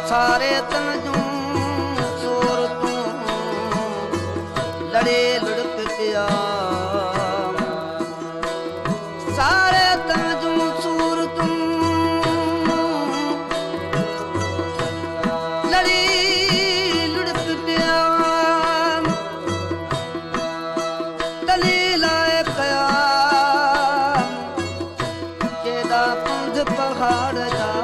सारे तन जूं सूर तूं लड़े लुढ़क पिया सारे तन जूं सूर तूं लड़ी लुढ़क पिया तली लाए कया केदा पंध पहाड़ जा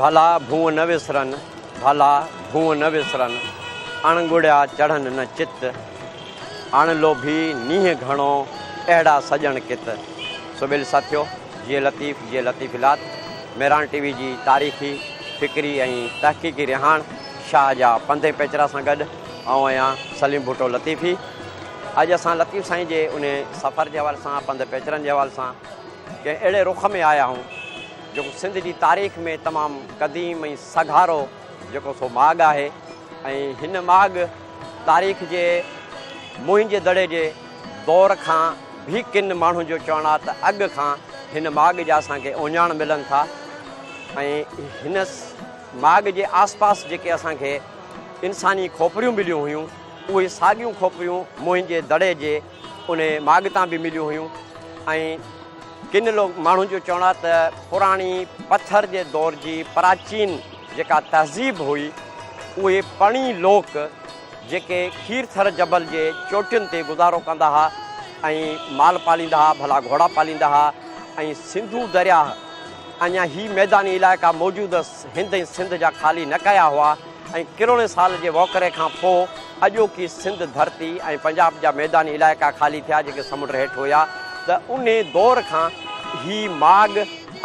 भला भूं न विसरन भला भूं न विसरन अणगुड़िया चढ़न न चित अण लोभी नीह घणो अहिड़ा सजण कित। सो बिल साथियों, जीअं लतीफ़ इलात मेरान टीवी जी तारीख़ी फ़िक्री ऐं तहक़ीक़ी रिहान शाह जा पंधे पेचरा सां गॾु आउं आहियां सलीम भुट्टो लतीफ़ी। अॼु असां लतीफ़ साईं जे उन सफ़र जे हवाले सां पंध पेचरनि जे हवाले सां कंहिं अहिड़े रुख में आया आहियूं जेको सिंध जी तारीख़ में तमामु क़दीम ऐं सघारो जेको सो माॻ आहे। ऐं हिन माॻ तारीख़ जे मुंहिं जे दड़े जे दौर खां बि किन माण्हुनि जो चवणु आहे त अॻु खां हिन माॻ जा असांखे उञाण मिलनि था। ऐं हिन माॻ जे आसपास जेके असांखे इंसानी खोपरियूं मिलियूं हुयूं उहे साॻियूं खोपरियूं मुंहिं जे दड़े जे उन माॻ तां बि मिलियूं हुयूं। ऐं किन लोग माण्हुनि जो चवणु आहे त पुराणी पथर जे दौर जी प्राचीन जेका तहज़ीब हुई उहे पणी लोक जेके खीरथर जबल जे चोटियुनि ते गुज़ारो कंदा हुआ ऐं माल पालींदा हुआ, भला घोड़ा पालींदा हुआ। ऐं सिंधू दरिया अञा ही मैदानी इलाइक़ा मौजूदु हिंद ऐं सिंध जा ख़ाली न कया हुआ। ऐं किरोड़े साल जे वोकरे खां पोइ अॼोकी सिंध धरती ऐं पंजाब जा मैदानी इलाइक़ा ख़ाली थिया जेके समुंड हेठि हुया। त उन दौर खां ही माॻ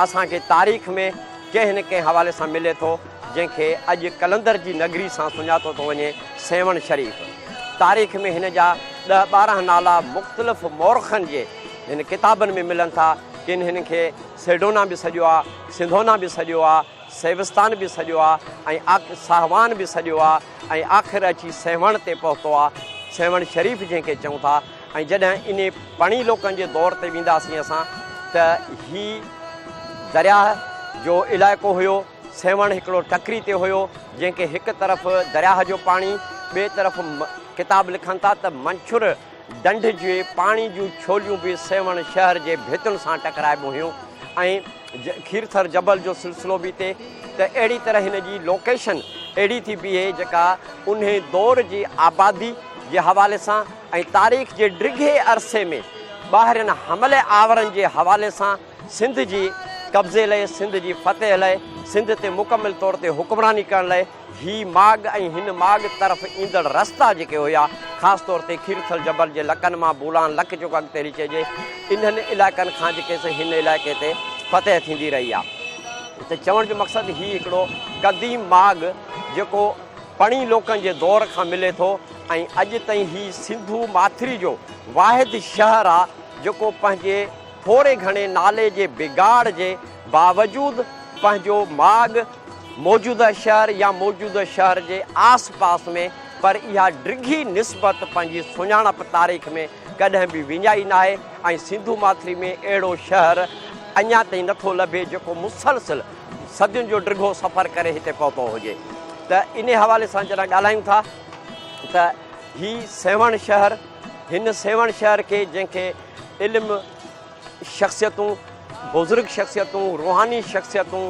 असांखे तारीख़ में कंहिं न कंहिं हवाले सां मिले थो जंहिंखे अॼु कलंदर जी नगरी सां सुञातो थो वञे सेवण शरीफ़। तारीख़ में हिन जा 10-12 नाला मुख़्तलिफ़ मौरखनि जे हिन किताबनि में मिलनि था। किन हिन खे सेडोना बि सॼो आहे, सिंधोना बि सॼो आहे, सेविस्तान बि सॼो आहे ऐं साहवान बि सॼो आहे ऐं आख़िर अची सेवण ते पहुतो आहे, सेवण शरीफ़ जंहिंखे चऊं था। ऐं जॾहिं इन पणी लोकनि जे दौर ते वेंदासीं असां त ही दरिया जो इलाइक़ो हुयो। सेवण हिकिड़ो टकरी ते हुयो जंहिंखे हिकु तरफ़ दरिया जो पाणी, ॿिए तरफ़ किताब लिखनि था त मंछुर ढंढ जे पाणी जूं छोलियूं बि सेवण शहर जे भितुनि सां टकराइबियूं हुयूं। ऐं खीरथर जबल जो सिलसिलो बि थिए त अहिड़ी तरह हिन जी लोकेशन अहिड़ी थी बीहे जेका उन दौर जी आबादी जे हवाले सां ऐं तारीख़ जे ॾिघे अरसे में ॿाहिरिनि हमले आवरनि जे हवाले सां सिंध जी कब्ज़े लाइ, सिंध जी फ़तेह लाइ, सिंध ते मुकमिल तौर ते हुक्मरानी करण लाइ ही माॻ ऐं हिन माॻ तरफ़ ईंदड़ रस्ता जेके हुया ख़ासि तौर ते खीरथल जबल जे लकनि मां बूलान लक जो अॻिते चइजे इन्हनि इलाइक़नि खां जेके हिन इलाइक़े ते फ़तेह थींदी रही आहे। त चवण जो मक़सदु ही हिकिड़ो क़दीम माॻ जेको पणी लोकनि जे दौर खां मिले थो ऐं अॼु ताईं ही सिंधू माथिरी जो वाहिद शहर आहे जेको पंहिंजे थोरे घणे नाले जे बिगाड़ जे बावजूदु पंहिंजो माॻ मौजूदा शहर या मौजूदा शहर जे आस पास में पर इहा ॾिघी निस्बत पंहिंजी सुञाणप तारीख़ में कॾहिं बि विञाई न आहे। ऐं सिंधू माथिरी में अहिड़ो शहर अञा ताईं नथो लभे जेको मुसलसिल सदियुनि जो ॾिघो सफ़र करे हिते पहुतो हुजे। त इन हवाले सां जॾहिं ॻाल्हायूं था त ही सेवण शहर, हिन सेवण शहर खे जंहिंखे इल्मु शख़्सियतूं, बुज़ुर्ग शख़्सियतूं, रूहानी शख़्सियतूं,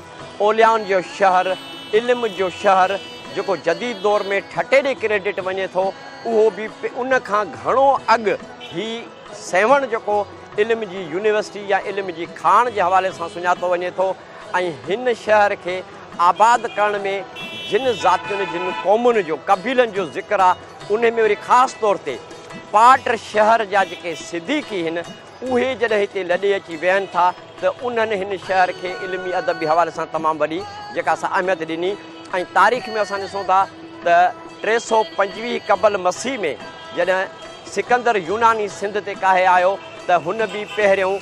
ओलियाउनि जो शहर, इल्म जो शहर जेको जदीद दौर में ठटे ॾे क्रेडिट वञे थो उहो बि उन खां घणो अॻु ही सेवण जेको इल्म जी यूनिवर्सिटी या इल्म जी खाण जे हवाले सां सुञातो वञे थो। ऐं हिन शहर खे आबाद करण में जिन ज़ातियुनि, जिन क़ौमुनि जो, कबीलनि जो ज़िक्र आहे उन में वरी ख़ासि तौर ते पाट शहर जा जेके सिद्दीक़ी आहिनि उहे जॾहिं हिते लॾे अची वेहनि था त उन्हनि हिन शहर खे इल्मी अदब जे हवाले सां तमामु वॾी जेका असां अहमियत ॾिनी। ऐं तारीख़ में असां ॾिसूं था त 325 क़बल मसीह में जॾहिं सिकंदर यूनानी सिंध ते काहे आयो त हुन बि पहिरियों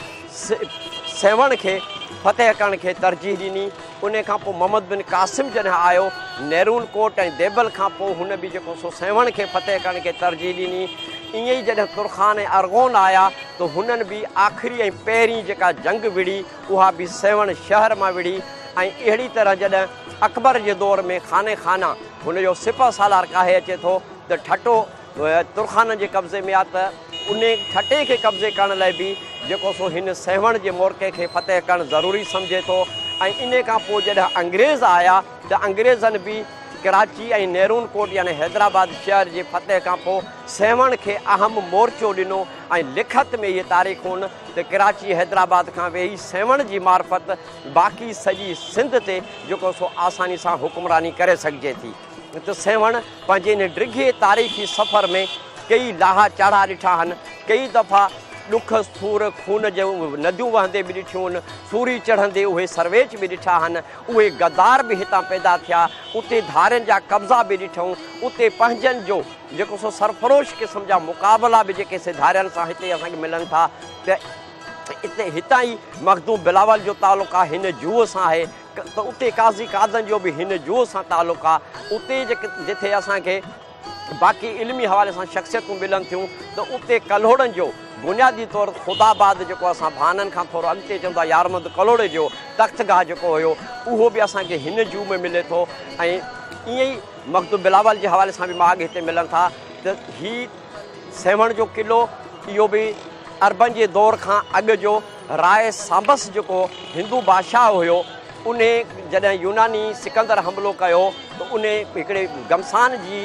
सेवण खे फ़तेह करण खे तरजीह ॾिनी। उन खां पोइ मोहम्मद बिन क़ासिम जॾहिं आयो नेरून कोट ऐं देबल खां पोइ हुन बि जेको सो सेवण खे फ़तेह करण खे तरजीह ॾिनी। ईअं ई जॾहिं तुरखान ऐं अरगोन आया त हुननि बि आख़िरी ऐं पहिरीं जेका जंग विड़ी उहा बि सेवण शहर मां विड़ी। ऐं अहिड़ी तरह जॾहिं अकबर जे दौर में खाने खाना हुनजो सिपह सालार काहे अचे थो त ठटो तुरखाननि जे कब्ज़े में आहे त उन ठटे खे कब्ज़े करण लाइ बि जेको सो हिन सेवण जे मोरके खे फ़तेह करणु ज़रूरी सम्झे थो। ऐं इन खां पोइ जॾहिं अंग्रेज़ आया त अंग्रेज़नि बि कराची ऐं नेरून कोट यानी हैदराबाद शहर जे फ़तेह खां पोइ सेवण खे अहम मोर्चो ॾिनो। ऐं लिखत में इहे तारीख़ूं त कराची हैदराबाद खां वेही सेवण जी मार्फत बाक़ी सॼी सिंध ते जेको सो आसानी सां हुक्मरानी करे सघिजे थी। त सेवण पंहिंजे इन ॾिघे तारीख़ी सफ़र में कई लाहा चाढ़ा ॾिठा आहिनि, कई दफ़ा ॾुख सूर खून जो नदियूं वहंदे बि ॾिठियूं आहिनि, सूरी चढ़ंदे उहे सर्वेच बि ॾिठा आहिनि, उहे गद्दार बि हितां पैदा थिया, उते धारियुनि जा कब्ज़ा बि ॾिठूं, उते पंहिंजनि जो जेको सो सरफरोश क़िस्म जा मुक़ाबला बि जेके धारियुनि सां हिते असांखे मिलनि था। त हितां ई मखदूम बिलावल जो तालुक़ु आहे हिन जूअ सां आहे, त उते काज़ी कादन जो बि हिन जूअ सां तालुक़ु आहे। उते जिथे असांखे बाक़ी इल्मी हवाले सां शख़्सियतूं मिलनि थियूं, त उते कल्होड़नि जो बुनियादी तौरु ख़ुदाबाद जेको असां भाननि खां थोरो अॻिते चवंदा यारमंद कलोड़े जो तख़्तगाह जेको हुयो उहो बि असांखे हिन जू में मिले थो। ऐं ईअं ई मखदूम बिलावल जे हवाले सां बि माॻ हिते मिलनि था। त हीउ सेवण जो क़िलो इहो बि अरबन जे दौर खां अॻु जो राय सांबस जेको हिंदू बादशाह हुयो, उन जॾहिं यूनानी सिकंदर हमिलो कयो त उन हिकिड़े गमसान जी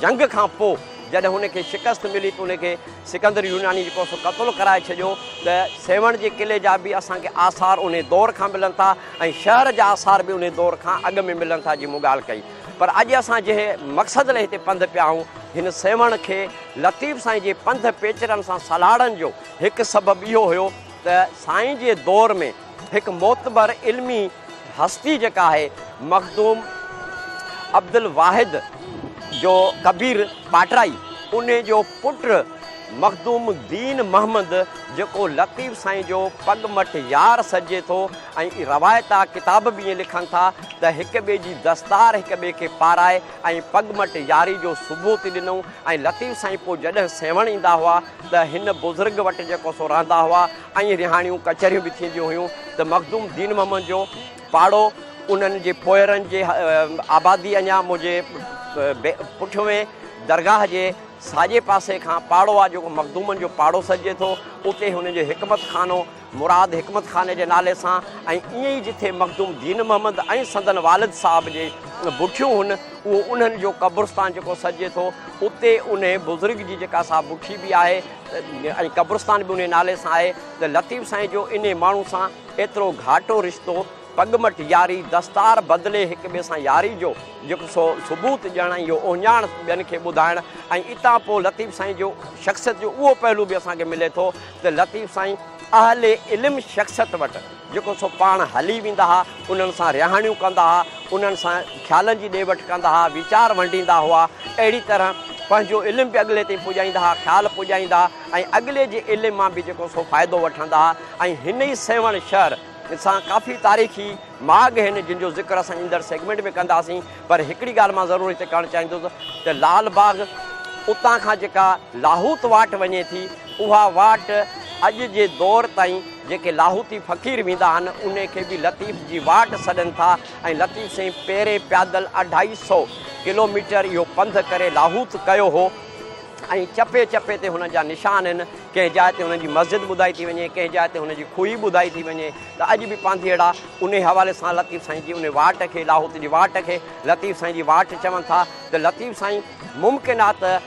जंग खां पोइ जॾहिं हुनखे शिकस्त मिली त उनखे सिकंदर यूनानी जेको सो क़तलु कराए छॾियो। त सेवण जे क़िले जा बि असांखे आसार उन दौर खां मिलनि था ऐं शहर जा आसार बि उन दौर खां अॻु में मिलनि था। जी मूं ॻाल्हि कई, पर अॼु असां जंहिं मक़सद लाइ हिते पंधु पिया आहियूं, हिन सेवण खे लतीफ़ साईं जे पंध पेचरनि सां सलाड़नि जो हिकु सबबु इहो हुयो त साईं जे दौर में हिकु मोतबर इल्मी हस्ती जेका आहे मखदूम अब्दुल वाहिद जो कबीर पाटराई, उन जो पुटु मखदूम दीन मोहम्मद जेको लतीफ़ साईं जो पगमट यार सजे थो। ऐं रवायता किताब बि ईअं लिखनि था त हिक ॿिए जी दस्तार हिक ॿिए खे पाराए ऐं पगमट यारी जो सबूत ॾिनऊं। ऐं लतीफ़ साईं पोइ जॾहिं सेवण ईंदा हुआ त हिन बुज़ुर्ग वटि जेको सो रहंदा हुआ ऐं रिहाणियूं कचहरियूं बि थींदियूं हुयूं। त मखदूम दीन मोहम्मद जो पाड़ो उन्हनि जे पोयरनि जे आबादी अञा मुंहिंजे पुठियों में दरगाह जे साॼे पासे खां पाड़ो आहे जेको मखदूमनि जो पाड़ो सजे थो। उते हुनजो हिकमत खानो मुराद हिकमत खाने जे नाले सां ऐं ईअं ई जिथे मखदूम दीन मोहम्मद ऐं संदन वालिद साहब जे बुठियूं हुन उहो उन्हनि जो क़ब्रिस्तान जेको सजे थो। उते उन बुज़ुर्ग जी जेका सा बुठी बि आहे ऐं क़ब्रिस्तान बि उन नाले सां आहे। त लतीफ़ साईं जो इन माण्हू सां एतिरो घाटो रिश्तो, पगमट यारी, दस्तार बदिले हिक ॿिए सां यारी जो जेको सो सबूत ॾियणु, इहो ओञाण ॿियनि खे ॿुधाइणु। ऐं इतां पोइ लतीफ़ साईं जो शख़्सियत जो उहो पहलू बि असांखे मिले थो त लतीफ़ साईं अहले इल्म शख़्सियत वटि जेको सो पाण हली वेंदा हुआ, उन्हनि सां रिहाणियूं कंदा हुआ, उन्हनि सां ख़्यालनि जी ॾे वठि कंदा हुआ, वीचार वंडींदा हुआ। अहिड़ी तरह पंहिंजो इल्मु बि अॻिले ते पुॼाईंदा हुआ, ख़्यालु पुॼाईंदा ऐं अॻिले जे इल्म मां बि जेको सो फ़ाइदो वठंदा। ऐं हिन ई सेवण शहर सां काफ़ी तारीख़ी माॻ आहिनि जिन जो ज़िक्र असां ईंदड़ सेगमेंट में कंदासीं। पर हिकिड़ी ॻाल्हि मां ज़रूरु हिते करणु चाहींदुसि त लाल बाग उतां खां जेका लाहूत वाट वञे थी, उहा वाट अॼु जे दौर ताईं जेके लाहूती फ़क़ीर वेंदा आहिनि उनखे बि लतीफ़ जी वाट सॾनि था। ऐं लतीफ़ साईं पहिरें पैदल 250 किलोमीटर इहो पंधु करे लाहूत कयो हो। ऐं चपे चपे ते हुन जा निशान आहिनि, कंहिं जाइ ते हुनजी मस्जिद ॿुधाई थी वञे, कंहिं जाइ ते हुनजी खुई ॿुधाई थी वञे। त अॼु बि पांधीअड़ा उन हवाले सां लतीफ़ साईं जी उन वाट खे, लाहूत जी वाट खे लतीफ़ साईं जी वाट चवनि था। त लतीफ़ साईं मुमकिन आहे त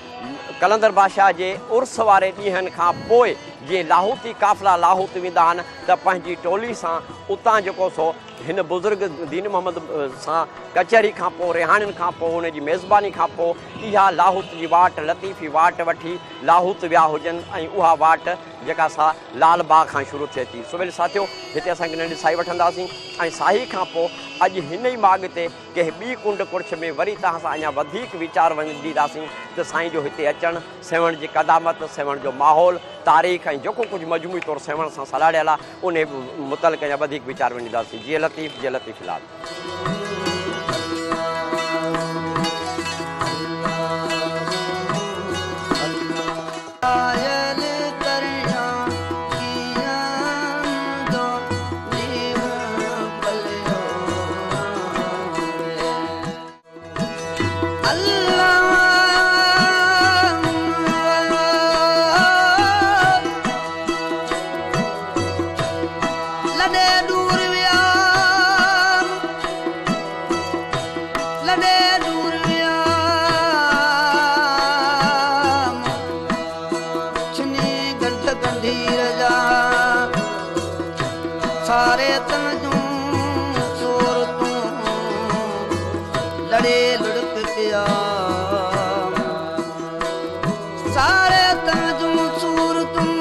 कलंदर बादशाह जे उर्स वारे ॾींहंनि खां पोइ जीअं लाहूती काफ़िला लाहूत वेंदा आहिनि त पंहिंजी टोली सां उतां जेको सो हिन बुज़ुर्ग दीन मोहम्मद सां कचहरी खां पोइ रिहाणियुनि खां पोइ हुनजी मेज़बानी खां पोइ इहा लाहूत जी वाट लतीफ़ी वाट वठी लाहूत विया हुजनि। ऐं उहा वाट जेका सा लाल बाग खां शुरू थिए थी। सो वरी साथियो हिते असांखे नंढी साई वठंदासीं ऐं साई खां पोइ अॼु हिन ई माॻ ते कंहिं ॿी कुंड कुर्छ में वरी तव्हां सां अञा वधीक वीचार वंडींदासीं त साईं जो हिते अचणु, सेवण जी क़दामत, सेवण जो माहौल, तारीख़ ऐं जेको कुझु मजमूई तौरु सेवण सां सलाड़ियल आहे उन मुतलिक़ अञा वधीक वीचार वंडींदासीं। जीअं लतीफ़ फ़िलहाल सारे तन जूं सूरतूं लड़े लुढ़क पिया, सारे तन जूं सूरतूं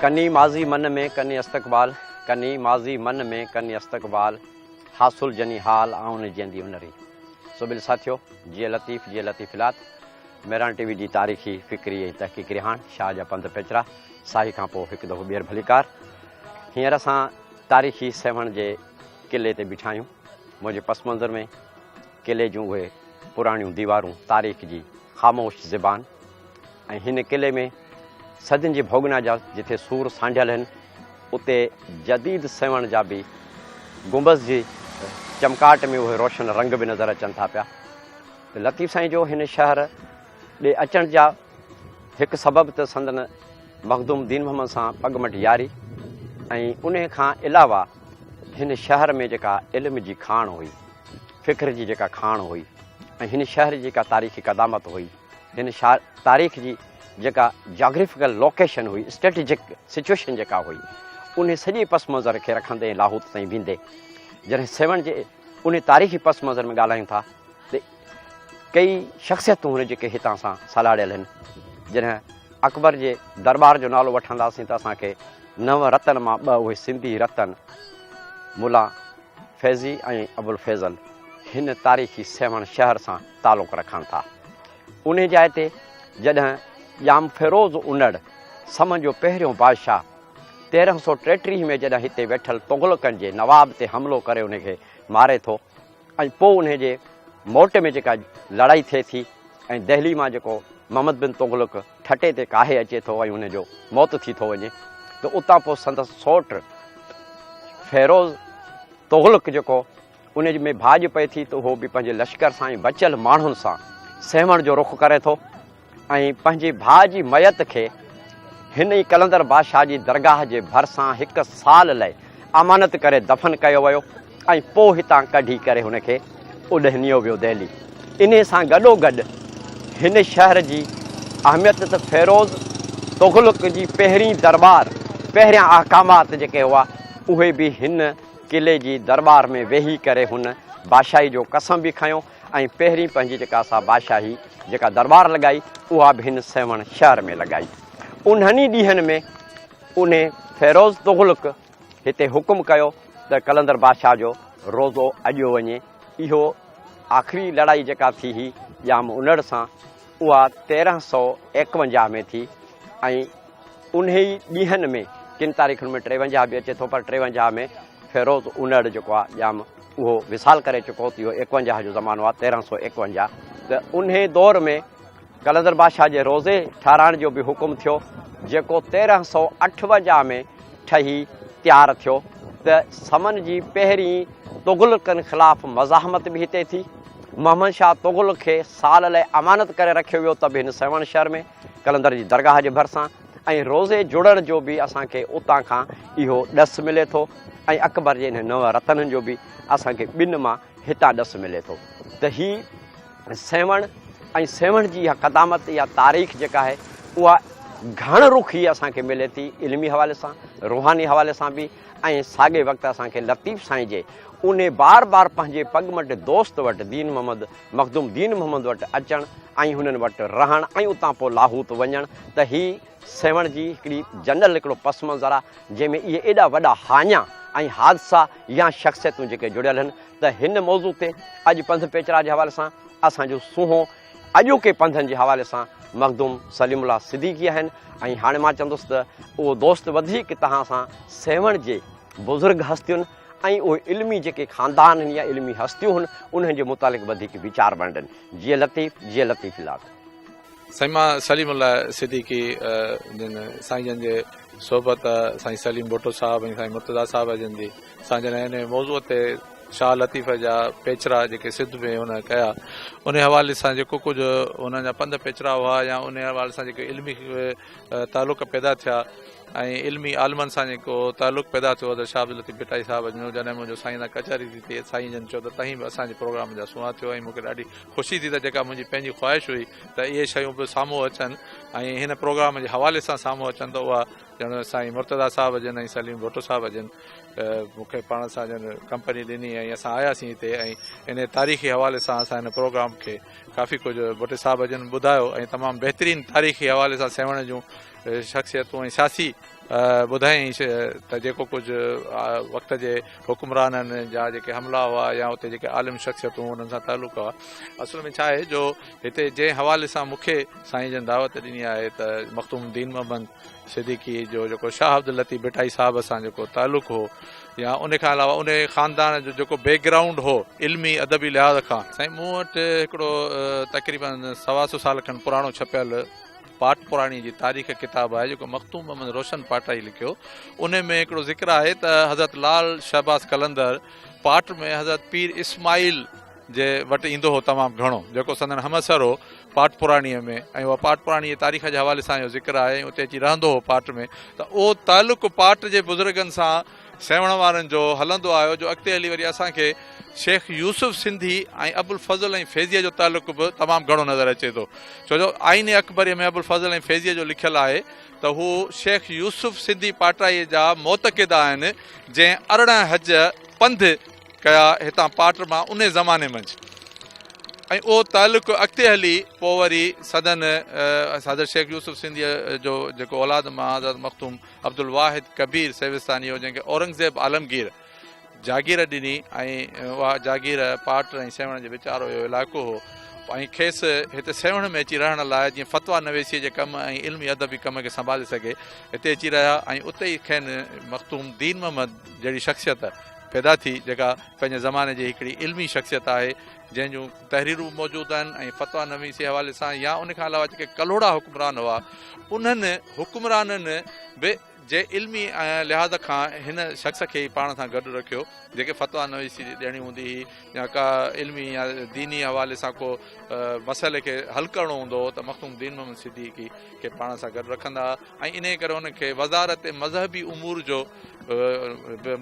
कनी माज़ी मन में कनी इस्तक़बाल, कनी माज़ी मन में कनी इस्तक़बाल, हासुल जनी हाल आउन जंदी उनरी। सो बिल साथियो, जिए लतीफ़िलात मेरान टीवी जी तारीख़ी फ़िक्री ऐं तहक़ीक़ी रिहान शाह जा पंध पेचरा साही खां पोइ हिकु दफ़ो ॿीहर भलीकार। हींअर असां तारीख़ी सेवण जे किले ते बीठा आहियूं। मुंहिंजे पस मंज़र में किले जूं उहे पुराणियूं दीवारूं, तारीख़ जी ख़ामोश ज़बान। ऐं हिन किले में सदियुनि जी भोगना जा जिथे सूर सांढियल आहिनि, उते जदीद सेवण जा बि गुंबज़ जी चमकाट में उहे रोशन रंग बि नज़र अचनि था पिया। लतीफ़ साईं जो हिन शहर ॾे अचण जा हिकु सबबु त संदन मखदूम दीन मोहम्मद सां पगमट यारी ऐं उन खां अलावा हिन शहर में जेका इल्म जी खाण हुई, फ़िक्र जी जेका खाण हुई, ऐं हिन शहर जी जेका तारीख़ी क़दामत हुई, हिन तारीख़ जी जेका जोग्राफिकल लोकेशन हुई, स्ट्रेटेजिक सिचुएशन जेका हुई, उन सॼे पस मंज़र खे रखंदे लाहौत ताईं बींदे जॾहिं सेवण जे उन तारीख़ी पस मंज़र में ॻाल्हायूं था त कई शख़्सियतूं हुन जेके हितां सां सलाड़ियल आहिनि। जॾहिं अकबर जे दरबार जो नालो वठंदासीं त असांखे 9 रतन मां 2 उहे सिंधी रतन मुला फैज़ी ऐं अबुल फैज़ल हिन तारीख़ी सेवण शहर सां तालुक़ु रखनि था। उन जाइ ते जॾहिं जाम फ़िरोज़ उनड़ सम जो पहिरियों बादशाह 1333 में जॾहिं हिते वेठल तुग़लकनि जे नवाब ते हमिलो करे उनखे मारे थो ऐं पोइ उन जे मोट में जेका लड़ाई थिए थी ऐं दहली मां जेको मोहम्मद बिन तुग़लक ठटे ते काहे अचे थो ऐं उनजो मौत थी थो वञे, त उतां पोइ संदसि सौट फ़िरोज़ तुग़लक जेको उन में भाॼ पए थी त उहो बि पंहिंजे लश्कर सां ऐं बचियल माण्हुनि सां सेवण जो रुख़ करे थो ऐं पंहिंजे भाउ जी मयत खे हिन ई कलंदर बादशाह जी दरगाह जे भरिसां 1 साल लाइ अमानत करे दफ़न कयो वियो ऐं पोइ हितां कढी करे हुनखे उॾहनियो वियो दहली। इन सां गॾोगॾु हिन शहर जी अहमियत त फ़िरोज़ तुग़लक जी पहिरीं दरबार, पहिरियां अहकामात जेके हुआ उहे बि हिन किले जी दरबार में वेही करे हुन बादशाही जो कसम बि खयो ऐं पहिरीं पंहिंजी जेका असां बादशाही जेका दरबार लॻाई उहा बि हिन सेवण शहर में लॻाई। उन्हनि ॾींहंनि में उन फ़िरोज़ तुग़लक हिते हुकुम कयो त कलंदर बादशाह जो रोज़ो अॼो वञे। इहो आख़िरी लड़ाई जेका थी हुई जाम उनड़ सां, उहा 1351 में थी ऐं उन ई ॾींहंनि में किन तारीख़ुनि में 53 बि अचे थो, पर 53 में फ़िरोज़ उनड़ जेको आहे जाम उहो विसाल करे चुको थी। इहो 51 जो ज़मानो आहे, 1351। त उन दौर में कलंदर बादशाह जे रोज़े ठाराइण जो बि हुकुम थियो, जेको 1358 में ठही तयारु थियो। त समन जी पहिरीं तुग़लकनि ख़िलाफ़ु मज़ाहमत बि हिते थी। मोहम्मद शाह तुग़लक खे साल लाइ अमानत करे रखियो वियो त बि हिन सेवण शहर में कलंदर जी दरगाह जे भरिसां, ऐं रोज़े जुड़ण जो बि असांखे उतां खां इहो ॾसु मिले थो ऐं अकबर जे हिन 9 रतननि जो बि असांखे ॿिनि मां हितां ॾसु मिले थो। त हीअ सेवण ऐं सेवण जी इहा क़दामत या तारीख़ जेका आहे उहा घण रुखी असांखे मिले थी, इल्मी हवाले सां, रूहानी हवाले सां बि, ऐं साॻे वक़्तु असांखे लतीफ़ साईं जे उन बार बार पंहिंजे पगमट दोस्त वटि दीन मोहम्मद मखदूम दीन मोहम्मद वटि अचणु ऐं हुननि वटि रहणु ऐं उतां पोइ लाहौत वञणु, त हीअ सेवण जी हिकिड़ी जनरल हिकिड़ो पस मंज़र आहे जंहिंमें इहे एॾा वॾा हाञा ऐं हादसा या शख़्सियतूं जेके जुड़ियल आहिनि। त हिन मौज़ू ते अॼु पंध पेचरा जे हवाले सां असांजो सूंहों अॼोके पंधनि जे हवाले सां मखदूम सलीमुल्लाह सिद्दीकी आहिनि। ऐं हाणे मां चवंदुसि त उहो दोस्त वधीक तव्हां सां सेवण जे बुज़ुर्ग हस्तियुनि ऐं उहे इल्मी जेके ख़ानदान आहिनि या इल्मी हस्तियूं आहिनि उन्हनि जे मुतालिक़ वधीक वीचार वंडनि। जीअं लतीफ़ इलाद साईं मां सलीमुल्लाह सिद्दीकी जिन साईं जन जे सोबत साईं सलीम भुट्टो साहिबु ऐं साईं मुर्तज़ा साहिब जन जी साईं जन हिन मौज़ूअ ते शाह लतीफ़ जा पेचरा जेके सिद्ध में हुन कया उन हवाले सां जेको कुझु हुननि जा पंध पेचरा हुआ या उन हवाले सां जेके इल्मी तालुक़ पैदा थिया ऐं इल्मी आलमनि सां जेको तालुक़ पैदा थियो त शाह अब्दुल लतीफ़ भिटाई साहिब जो जॾहिं मुंहिंजो साईं सां कचहरी थी थिए साईं जन चयो त तव्हीं बि असांजे प्रोग्राम जा सुञा थियो ऐं मूंखे ॾाढी ख़ुशी थी त जेका मुंहिंजी पंहिंजी ख़्वाहिश हुई त इहे शयूं बि साम्हूं अचनि ऐं हिन प्रोग्राम जे हवाले सां साम्हूं अचनि त उहा ॼण साईं मुर्तज़ा साहिब जन ऐं सलीम भुट्टो साहिब जन मूंखे पाण सां ॼण कंपनी ॾिनी ऐं असां आयासीं हिते ऐं इन तारीख़ी हवाले सां असां हिन प्रोग्राम खे काफ़ी कुझु भुट्टे साहिब जन ॿुधायो ऐं तमामु बहितरीनु तारीख़ी हवाले सां सेवण जूं शख़्सियतूं ऐं सियासी ॿुधायईं त जेको कुझु वक़्त जे हुकुमराननि जा जेके हमला हुआ या उते जेके आलिम शख़्सियतूं उन्हनि सां तालुक़ हुआ। असल में छा आहे जो हिते जंहिं हवाले सां मूंखे साईं जन दावत ॾिनी आहे त मख़्तूम दीन मोहम्मद सिद्दीकी जो जेको शाह अब्दुल लतीफ़ भिटाई साहिब सां जेको तालुक़ हो या उन खां अलावा उन ख़ानदान जो जेको बैकग्राउंड हो इल्मी अदबी लिहाज़ खां, साईं मूं वटि हिकिड़ो तक़रीबन 125 साल खनि पुराणो छपियल पाट पुराणी जी तारीख़ किताब आहे जेको मख़्तूम मोहम्मद रोशन पाटाई लिखियो। उन में हिकिड़ो ज़िक्र आहे त हज़रत लाल शहबाज़ कलंदर पाट में हज़रत पीर इस्माइल जे वटि ईंदो हो तमामु घणो, जेको संदन हमसर हो पाट पुराणीअ में, ऐं उहा पाट पुराणी जी तारीख़ जे हवाले सां इहो ज़िक्र आहे ऐं उते अची रहंदो हो पाट में। त उहो तालुक़ु पाट जे बुज़ुर्गनि सां सेवण वारनि जो हलंदो आयो, जो अॻिते हली वरी असांखे शेख यूसुफ सिंधी ऐं अबुल फज़ल ऐं फैज़िया जो तालुक़ बि तमामु घणो नज़र अचे थो। छो जो आइन अकबरीअ में अबुल फज़ल ऐं फैज़िया जो लिखियलु आहे त हू शेख यूसुफ सिंधी पाटाईअ जा मोतक़िद आहिनि जंहिं 18 हज पंधु कया हितां पाट मां उन ज़माने मंझि। ऐं उहो तालुक़ु अॻिते हली पोइ वरी सदन हज़रत शेख यूसुफ सिंधीअ जो जेको औलाद मां हज़रत मख़्तूम अब्दुल वाहिद कबीर सेविस्तानी हो, जंहिंखे औरंगज़ेब आलमगीर जागीर ॾिनी ऐं उहा जागीर पाट ऐं सेवण जे विचारो जो इलाइक़ो हो, ऐं खेसि हिते सेवण में अची रहण लाइ जीअं फ़तवा नवेसीअ जे कम ऐं इल्मी अदबी कम खे संभाले सघे हिते अची रहिया। ऐं उते ई खेनि मख़्तूम दीन मोहम्मद जहिड़ी शख़्सियत पैदा थी जेका पंहिंजे ज़माने जी हिकिड़ी इल्मी शख़्सियत आहे, जंहिंजूं तहरीरूं मौजूदु आहिनि ऐं फ़तवा नवीसी हवाले सां या उन खां अलावा जेके कलोड़ा हुकुमरान हुआ उन्हनि हुकुमराननि बि जे इल्मी लिहाज़ खां हिन शख़्स खे ई पाण सां गॾु रखियो, जेके फ़तवा नवीसी ॾियणी हूंदी हुई या का इल्मी या दीनी हवाले सां को मसइले खे हल करिणो हूंदो हो त मख़्तूम दीन मोहम्मद सिद्दीकी खे पाण सां गॾु रखंदा ऐं इन करे उनखे वज़ारत मज़हबी उमूर जो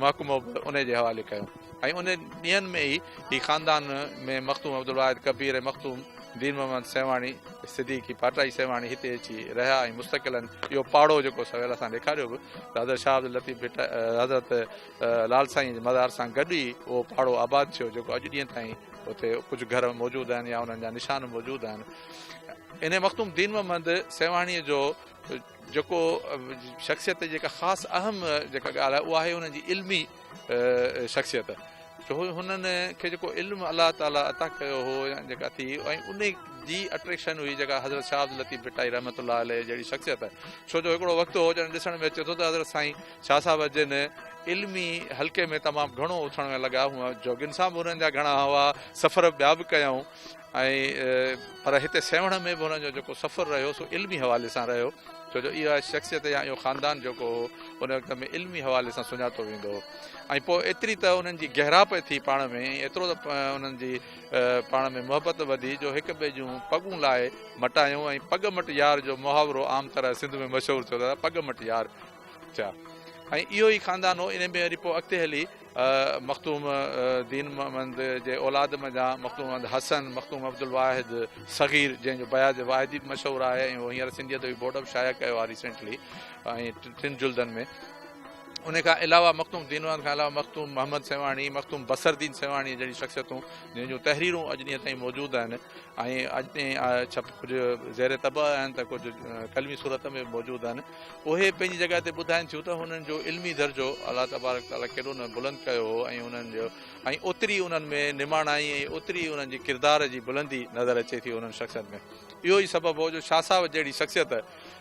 महकमो बि उन जे हवाले कयो। ऐं उन ॾींहंनि में ई ख़ानदान में मख़्तूम अब्दुल वाहिद कबीर ऐं मख़्तूम दीन मोहम्मद सेवाणी सिद्दीकी पाटाई सेवाणी हिते अची रहिया ऐं मुस्तक़िलन इहो पाड़ो जेको सवेल असां ॾेखारियो बि त हज़रत शाह अब्दुल लतीफ़ भिटा हज़रत लाल साईं जे मज़ार सां गॾु ई उहो पाड़ो आबाद थियो, जेको अॼु ॾींहं ताईं उते कुझु घर मौजूदु आहिनि या उन्हनि जा निशान मौजूदु आहिनि। इन मख़्तूम दीन मोहम्मद सेवाणीअ जो जेको शख़्सियत जेका ख़ासि अहम जेका ॻाल्हि आहे उहा आहे उन्हनि जी इल्मी शख़्सियत, छो हुननि खे जेको इल्मु अलाह ताला अता कयो हो या जेका थी ऐं उन जी अट्रैक्शन हुई जेका हज़रत शाह अब्दुल लतीफ़ भिटाई रहमतुल्लाह अलैह जहिड़ी शख़्सियत आहे। छो जो हिकिड़ो वक़्तु हो जॾहिं ॾिसण में अचे थो त हज़रत साईं शाह साहिब जन इल्मी हल्के में तमामु घणो उथण में लॻा हुआ, जोगिन सां बि हुननि जा घणा हुआ, सफ़र ॿिया बि कयऊं ऐं पर हिते सेवण में बि हुननि जो जेको सफ़र रहियो सो इल्मी हवाले सां रहियो, छो जो इहा शख़्सियत या इहो ख़ानदान जेको हो उन वक़्त में इल्मी हवाले सां सुञातो वेंदो हो। ऐं पोइ एतिरी त उन्हनि जी गहराप थी पाण में, एतिरो त उन्हनि जी पाण में मुहबत वधी जो हिक ॿिए जूं पगूं लाइ मटायूं ऐं पग मट यार जो मुहावरो आम तरह सिंध में मशहूरु थियो आहे, पग मट यार थिया। ऐं इहो ई ख़ानदान हो। इन में वरी पोइ अॻिते हली मख़्तूम दीन मोहम्मद जे औलाद में जा मख़्तूम हसन, मख़्तूम अब्दुल वाहिद सग़ीर जंहिंजो बयाज वाहिदी बि मशहूरु आहे ऐं उहो हींअर सिंधियत बि बोर्ड बि शाया कयो आहे रिसेंटली ऐं 3 जुल्दनि में। उन खां अलावा मख़्तूम दीन मोहम्मद खां अलावा मख़्तूम मोहम्मद सेवाणी, मख़्तूम बसरदीन सेवाणी जहिड़ी शख़्सियतूं जंहिंजूं तहरीरूं अॼु ॾींहं ताईं मौजूदु आहिनि ऐं अॼु ताईं छप कुझु ज़ेर तबा आहिनि त कुझु कलमी सूरत में मौजूदु आहिनि। उहे पंहिंजी जॻह ते ॿुधाइनि थियूं त हुननि जो इल्मी दर्जो अलाह तबारक ताला केॾो न बुलंद कयो हो ऐं उन्हनि जो ऐं ओतिरी उन्हनि में निमाणाई ऐं ओतिरी उन्हनि जी किरदार जी बुलंदी नज़र अचे थी उन्हनि शख़्सियत में। इहो ई सबबु हो जो शाह साहिब जहिड़ी शख़्सियत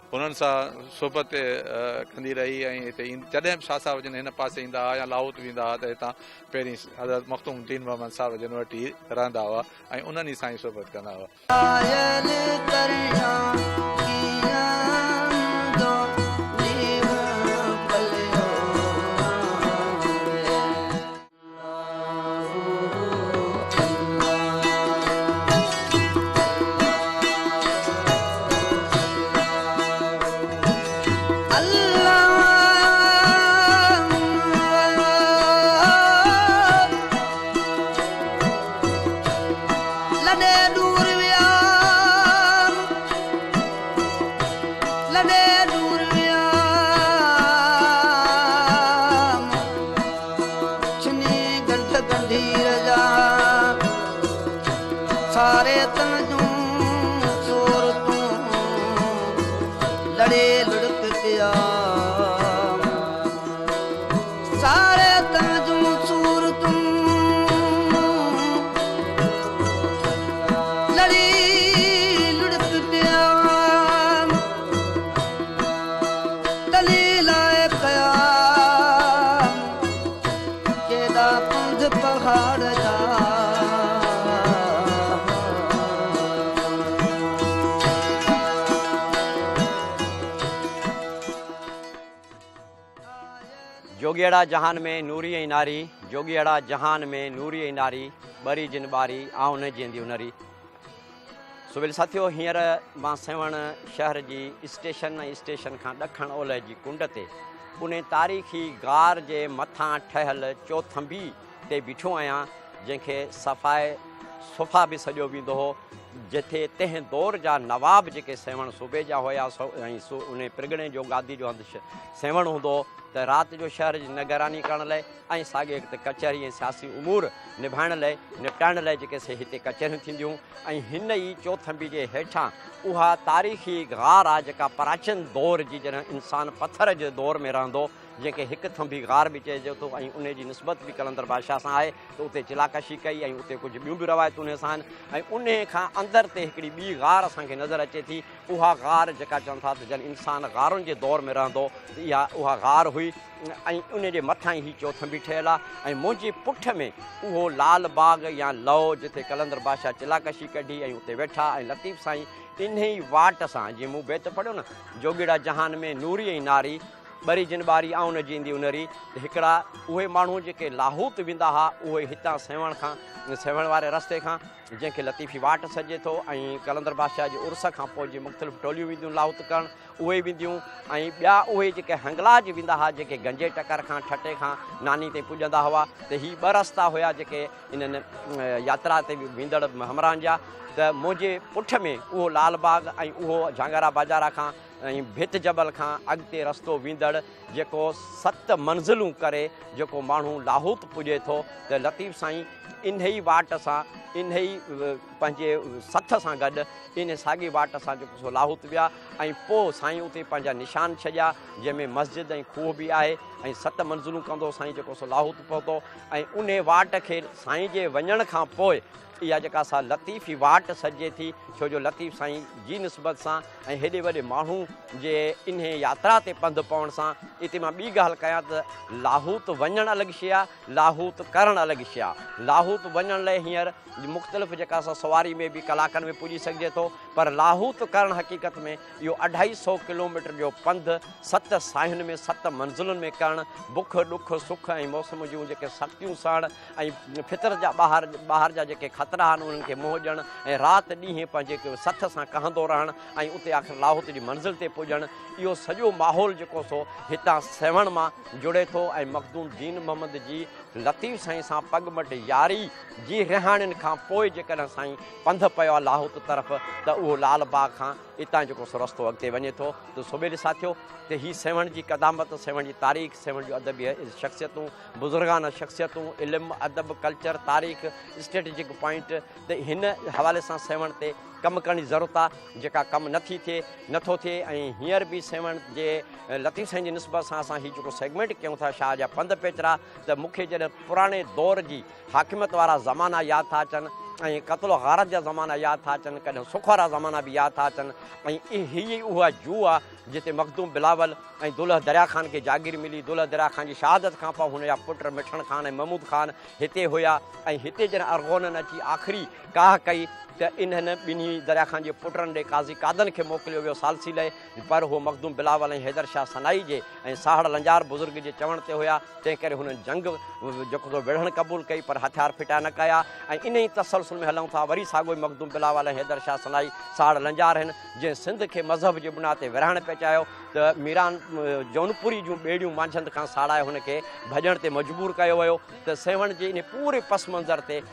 हुननि सां सोबत कंदी रही ऐं हिते जॾहिं बि शाह साहिब जन हिन पासे ईंदा हुआ या लाहौत वेंदा हुआ त हितां पहिरीं हज़रत मख़्तूम दीन मोहम्मद साहिब जन वटि ई रहंदा हुआ ऐं उन्हनि सां ई सोबत कंदा हुआ। सारे तंजू चोर तू लड़े लुड़क पिया जोगियड़ा जहान में नूरी ऐं नारी, जोगियड़ा जहान में नूरी ऐं नारी, ॿरी जिन ॿारी आउं न जींदी उनरी। सुबिल साथियो, हींअर मां सेवण शहर जी स्टेशन ऐं स्टेशन खां ॾखण ओलह जी कुंड ते उन तारीख़ी गार जे मथां ठहियल चौथंबी ते बीठो आहियां, जंहिंखे सफ़ाए सुफ़ा बि सॼो वेंदो हो, जिथे तंहिं दौर जा नवाब जेके सेवण सूबे जा हुया ऐं उन पिरगणे जो गादी जो हंधि सेवण हूंदो हो, त राति जो शहर जी निगरानी करण लाइ ऐं साॻे वक़्तु कचहरी ऐं सियासी उमूर निभाइण लाइ निपटाइण लाइ जेके से हिते कचहरियूं थींदियूं। ऐं हिन ई चौथंबी जे हेठां उहा तारीख़ी गार आहे जेका प्राचीन दौर जी, जॾहिं इंसानु पथर जे दौर में रहंदो, जंहिंखे हिकु थंबी गार बि चइजे थो, ऐं उन जी निस्बत बि कलंदर बादशाह सां आहे, त उते चिलाकशी कई ऐं उते कुझु ॿियूं बि रवायतूं उन सां आहिनि। ऐं उन खां अंदरि ते हिकिड़ी ॿी गार असांखे नज़र अचे थी, उहा गार जेका चवनि था त जॾहिं इंसानु गारुनि जे दौर में रहंदो, त इहा उहा गार हुई। ऐं उन जे मथां ई चौथंबी ठहियलु आहे। ऐं मुंहिंजे पुठ में उहो लाल बाग या लओ, जिथे कलंदर बादशाह चिलाकशी कढी ऐं उते वेठा ऐं लतीफ़ साईं इन ई वाट सां, जीअं मूं बेत पढ़ियो न, जोगिड़ा जहान में नूरी ऐं नारी, ॿरी जिन ॿारी आउं न जींदी उनरी, त हिकिड़ा उहे माण्हू जेके लाहौत वेंदा हुआ, उहे हितां सेवण वारे रस्ते खां, जंहिंखे लतीफ़ी वाट सॾे थो, ऐं कलंदर बादशाह जे उर्स खां पोइ जीअं मुख़्तलिफ़ टोलियूं वेंदियूं लाहौत करणु, उहे वेंदियूं। ऐं ॿिया उहे जेके हंगलाज वेंदा हुआ, जेके गंजे टकर खां ठटे खां नानी ताईं पुॼंदा हुआ, त हीअ ॿ रस्ता हुया जेके इन्हनि यात्रा ते वेंदड़ हमराहनि जा। त मुंहिंजे पुठ में उहो लालबाग ऐं उहो झांगारा बाज़ारा खां ऐं भित जबल खां अॻिते रस्तो वेंदड़ जेको 7 मंज़िलूं करे जेको माण्हू लाहौत पुॼे थो, त लतीफ़ साईं इन ई वाट सां, इन ई पंहिंजे सथ सां गॾु इन साॻी वाट सां जेको सो लाहौत विया। ऐं पोइ साईं उते पंहिंजा निशान छॾिया, जंहिंमें मस्जिद ऐं खूह बि आहे, ऐं 7 मंज़िलूं कंदो साईं जेको सो लाहौत पहुतो। ऐं उन वाट खे साईं जे वञण खां पोइ इहा जेका असां लतीफ़ी वाट सॾे थी, छो जो लतीफ़ साईं जी निस्बत सां ऐं हेॾे वॾे माण्हू जे इन यात्रा ते पंधु पवण सां, इते मां ॿी ॻाल्हि कयां त लाहौत वञणु अलॻि शइ आहे, लाहौत करणु अलॻि शइ आहे। लाहौत वञण लाइ हींअर मुख़्तलिफ़ जेका असां सवारी में बि कलाकनि में पुॼी सघिजे थो, पर लाहौत करणु हक़ीक़त में इहो 250 किलोमीटर जो पंधु 7 साहियुनि में 7 मंज़िलुनि में करणु, बुख ॾुख सुख ऐं मौसम जूं जेके सख़्तियूं सहणु ऐं फितर जा ॿाहिरि जा जेके ख़तरा आहिनि उन्हनि खे मोह ॾियणु, ऐं राति ॾींहं पंहिंजे सथ सां कहंदो रहणु, ऐं उते आख़िर लाहौत जी मंज़िल ते पुॼणु, इहो सॼो माहौल जेको सो हितां सेवण मां जुड़े थो। ऐं मखदूम दीन मोहम्मद जी लतीफ़ साईं सां पगमट यारी जी रिहाणियुनि खां पोइ जेकॾहिं साईं पंधु पियो आहे लाहौत तरफ़, त उहो लाल बाग खां हितां जेको सो रस्तो अॻिते वञे थो। त सुबेल साथियो, त हीअ सेवण जी क़दामत, सेवण जी तारीख़, सेवण जूं अदबी शख़्सियतूं, बुज़ुर्गाना शख़्सियतूं, इल्मु अदब कल्चर तारीख़ स्ट्रेटेजिक पॉइंट, त हिन हवाले सां सेवण ते कमु करण जी ज़रूरत आहे, जेका कमु नथो थिए। ऐं हींअर बि सेवण जे लतीफ़ साईं जी निस्बत सां असां हीअ जेको सेगमेंट कयूं था शाह जा पंध पेचरा, त मूंखे जॾहिं पुराणे दौर जी हाकिमत वारा ज़माना यादि था अचनि, ऐं क़त्ल गारत जा ज़माना यादि था अचनि, कॾहिं सुख वारा ज़माना बि यादि था अचनि। ऐं हीअ उहा जू आहे जिते मखदूम बिलावल ऐं दुल्ह दरिया ख़ान खे जागीर मिली। दुल्ह दरिया ख़ान जी शहादत खां पोइ हुन जा पुट मिठण ख़ान ऐं महमूद ख़ान हिते हुया, ऐं हिते जॾहिं अरगोननि अची आख़िरी काह कई, त इन्हनि ॿिन्ही दरिया ख़ान जे पुटनि ॾे काज़ी कादन खे मोकिलियो वियो सालसी लाइ, पर उहो मखदूम बिलावल ऐं हैदर शाह सनाई जे ऐं साहड़ लंजार बुज़ुर्ग जे चवण ते हुया, तंहिं करे हुननि जंग जेको विढ़णु क़बूल कई, पर हथियार फिटा न कया। ऐं इन ई तसलसल में हलूं था, वरी साॻियो ई मखदूम बिलावल ऐं हैदर शाह सनाई साहड़ लंजार आहिनि, जंहिं सिंध खे मज़हब जे बुनियाद ते विरहाइणु पचायो, त मीरान जौनपुरी जूं ॿेड़ियूं मांझंद खां साड़ाए हुनखे भॼण ते मजबूर कयो वियो। त सेवण जे इन पूरे पस मंज़र ते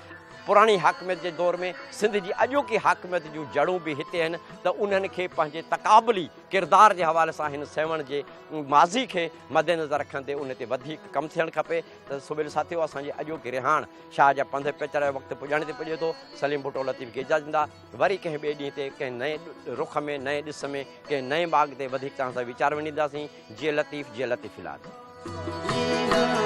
पुराणी हाकिमियत जे दौर में सिंध जी अॼोकी हाकिमियत जूं जड़ूं बि हिते आहिनि, त उन्हनि खे पंहिंजे तक़ाबली किरदार जे हवाले सां हिन सेवण जे माज़ी खे मद्देनज़र रखंदे उन ते वधीक कमु थियणु खपे। त सुबेल साथियो, असांजी अॼोकी रिहाण शाह जा पंध पेचर जो वक़्तु पुॼण ते पुॼे थो। सलीम भुट्टो लतीफ़ खे इजाज़त ॾींदा, वरी कंहिं ॿिए ॾींहं ते कंहिं नए रुख में, नए ॾिस में, कंहिं नए बाग ते वधीक तव्हां सां वीचार वञींदासीं। जीअं लतीफ़, जीअं लतीफ़ इलाज।